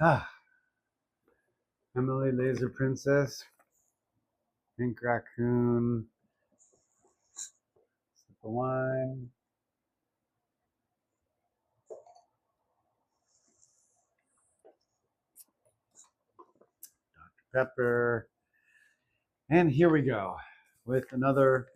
Ah, Emily Laser Princess, Pink Raccoon, sip of wine. Pepper. And here we go with another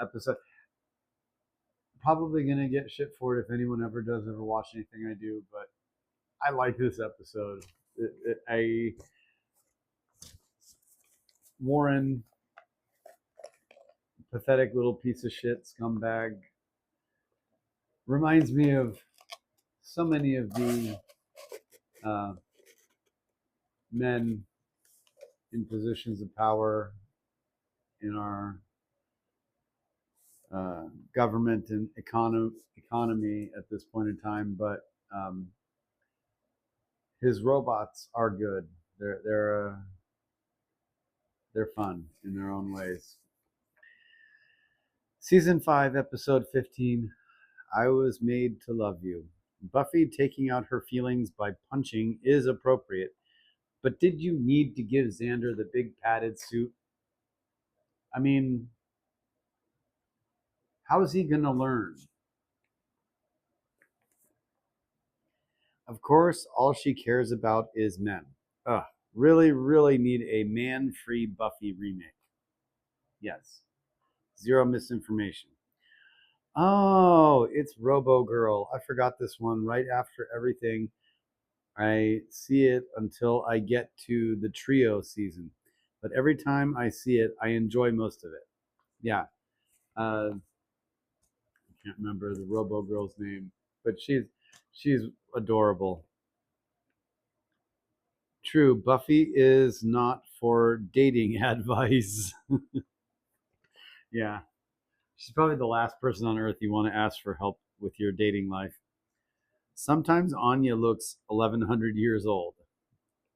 episode. Probably going to get shit for it if anyone ever does ever watch anything I do, but I like this episode. Warren, pathetic little piece of shit scumbag, reminds me of so many of the uh, men in positions of power in our government and economy at this point in time, but his robots are good. They're fun in their own ways. Season 5, episode 15. I was made to love you. Buffy taking out her feelings by punching is appropriate, but did you need to give Xander the big padded suit? I mean, how is he gonna learn? Of course, all she cares about is men. Ugh, really need a man-free Buffy remake. Yes. Zero misinformation. Oh, it's Robo Girl. I forgot this one right after everything. I see it until I get to the trio season. But every time I see it, I enjoy most of it. Yeah. I can't remember the Robo Girl's name, but she's adorable. True, Buffy is not for dating advice. Yeah. She's probably the last person on earth you want to ask for help with your dating life. Sometimes Anya looks 1100 years old.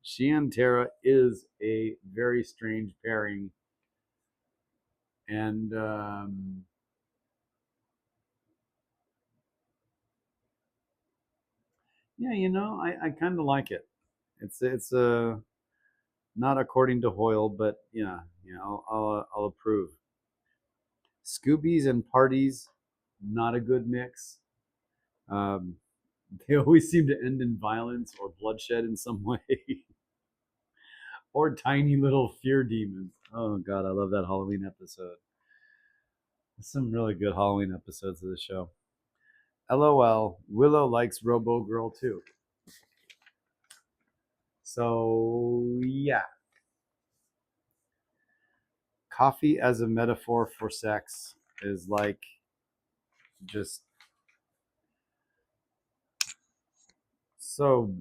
She and Tara is a very strange pairing. And yeah, I kind of like it. It's not according to Hoyle, but I'll approve. Scoobies and parties, not a good mix. Um, they always seem to end in violence or bloodshed in some way, or tiny little fear demons. Oh God, I love that Halloween episode. There's some really good Halloween episodes of the show. LOL. Willow likes Robo Girl too. So yeah, coffee as a metaphor for sex is like just so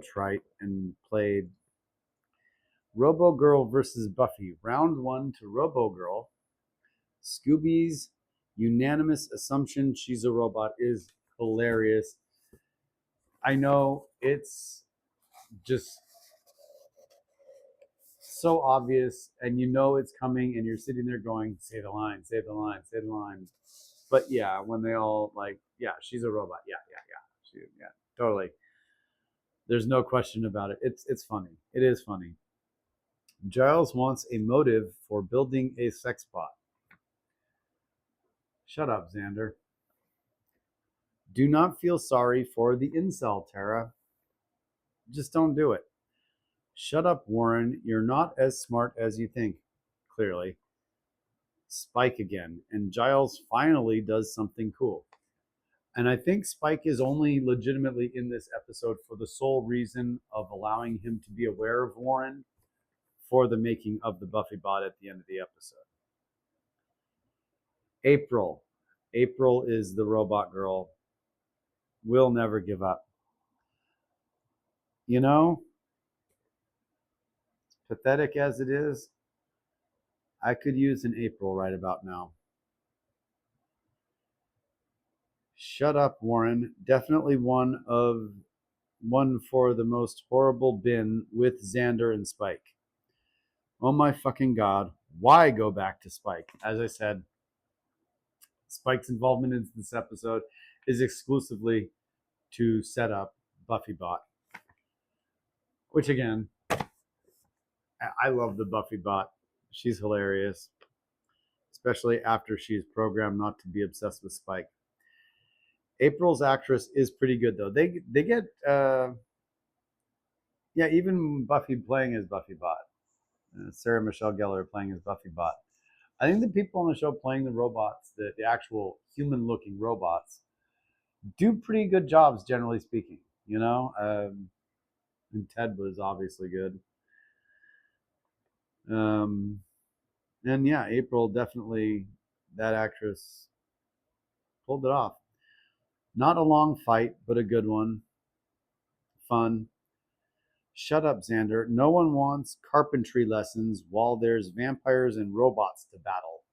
trite and played. Robo Girl versus Buffy. Round one to Robo Girl. Scooby's unanimous assumption she's a robot is hilarious. I know it's just so obvious, and you know it's coming, and you're sitting there going, "Say the line, say the line, say the line." But yeah, when they all like, yeah, she's a robot. Yeah, totally. There's no question about it. It's funny. It is funny. Giles wants a motive for building a sex bot. Shut up, Xander. Do not feel sorry for the incel, Tara. Just don't do it. Shut up, Warren. You're not as smart as you think, clearly. Spike again, and Giles finally does something cool. And I think Spike is only legitimately in this episode for the sole reason of allowing him to be aware of Warren for the making of the Buffy bot at the end of the episode. April. April is the robot girl. Will never give up. You know, pathetic as it is, I could use an April right about now. Shut up, Warren. Definitely one for the most horrible bin with Xander and Spike. Oh my fucking God. Why go back to Spike? As I said, Spike's involvement in this episode is exclusively to set up Buffy Bot. Which again, I love the Buffy bot. She's hilarious, especially after she's programmed not to be obsessed with Spike. April's actress is pretty good though. They get yeah, even Buffy playing as Buffy bot, Sarah Michelle Gellar playing as Buffy bot. I think the people on the show playing the robots, the actual human-looking robots, do pretty good jobs, generally speaking. You know, and Ted was obviously good. And yeah, April definitely, that actress pulled it off. Not a long fight, but a good one. Fun. Shut up, Xander. No one wants carpentry lessons while there's vampires and robots to battle.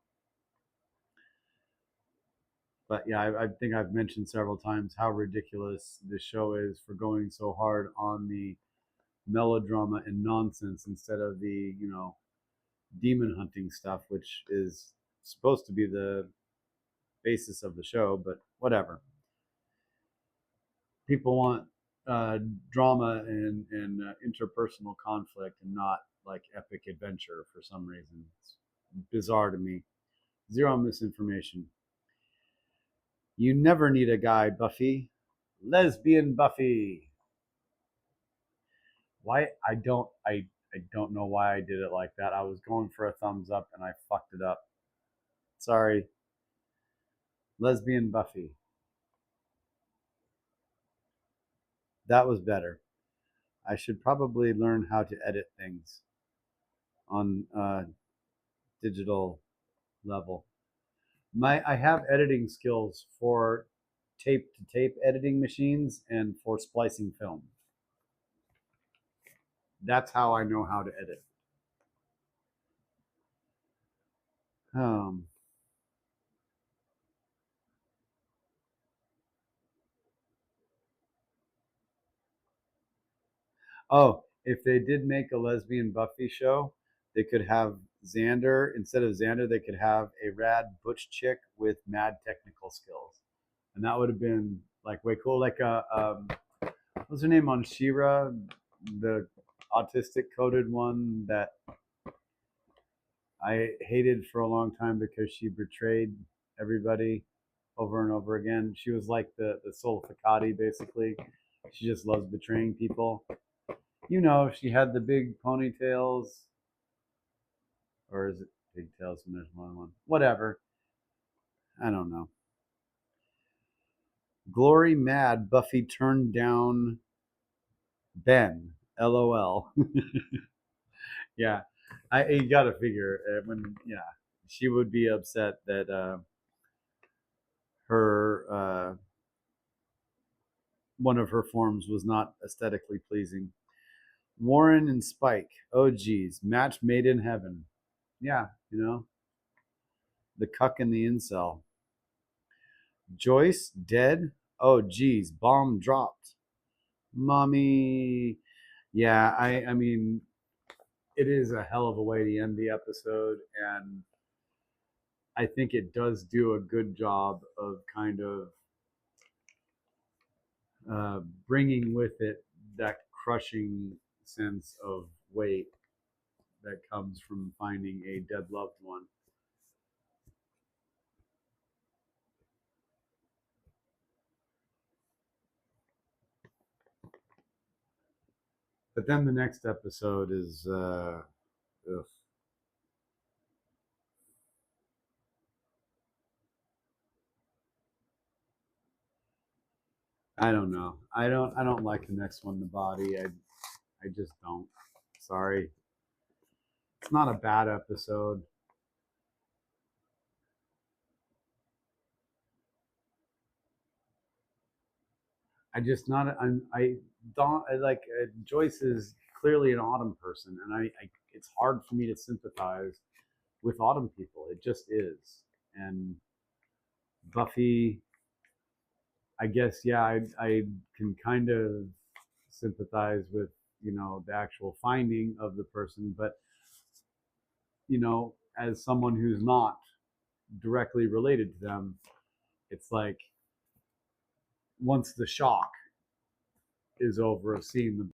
But yeah, I think I've mentioned several times how ridiculous this show is for going so hard on the melodrama and nonsense instead of the, demon hunting stuff, which is supposed to be the basis of the show, but whatever. People want drama and interpersonal conflict and not like epic adventure for some reason. It's bizarre to me. Zero misinformation. You never need a guy, Buffy. Lesbian Buffy. Why I don't know why I did it like that. I was going for a thumbs up and I fucked it up. Sorry. Lesbian Buffy. That was better. I should probably learn how to edit things on digital level. I have editing skills for tape to tape editing machines and for splicing film. That's how I know how to edit. Um, oh, if they did make a lesbian Buffy show, they could have Xander, instead of Xander, they could have a rad butch chick with mad technical skills. And that would have been like way cool. Like what's her name on She-Ra, the autistic coded one that I hated for a long time because she betrayed everybody over and over again. She was like the soul Fakati, basically. She just loves betraying people. She had the big ponytails, or is it pigtails when there's more than one? Whatever. I don't know. Glory mad Buffy turned down Ben. LOL. Yeah, you gotta figure when she would be upset that her one of her forms was not aesthetically pleasing. Warren and Spike. Oh geez, match made in heaven. Yeah, the cuck and the incel. Joyce dead. Oh geez, bomb dropped. Mommy. Yeah, I mean, it is a hell of a way to end the episode, and I think it does do a good job of kind of bringing with it that crushing sense of weight that comes from finding a dead loved one. But then the next episode is, I don't know. I don't like the next one, The Body. I just don't. Sorry. It's not a bad episode. I just not. I don't. I like Joyce is clearly an Autumn person, and it's hard for me to sympathize with Autumn people. It just is. And Buffy, I guess, yeah, I can kind of sympathize with the actual finding of the person, but as someone who's not directly related to them, it's like once the shock is over of seeing the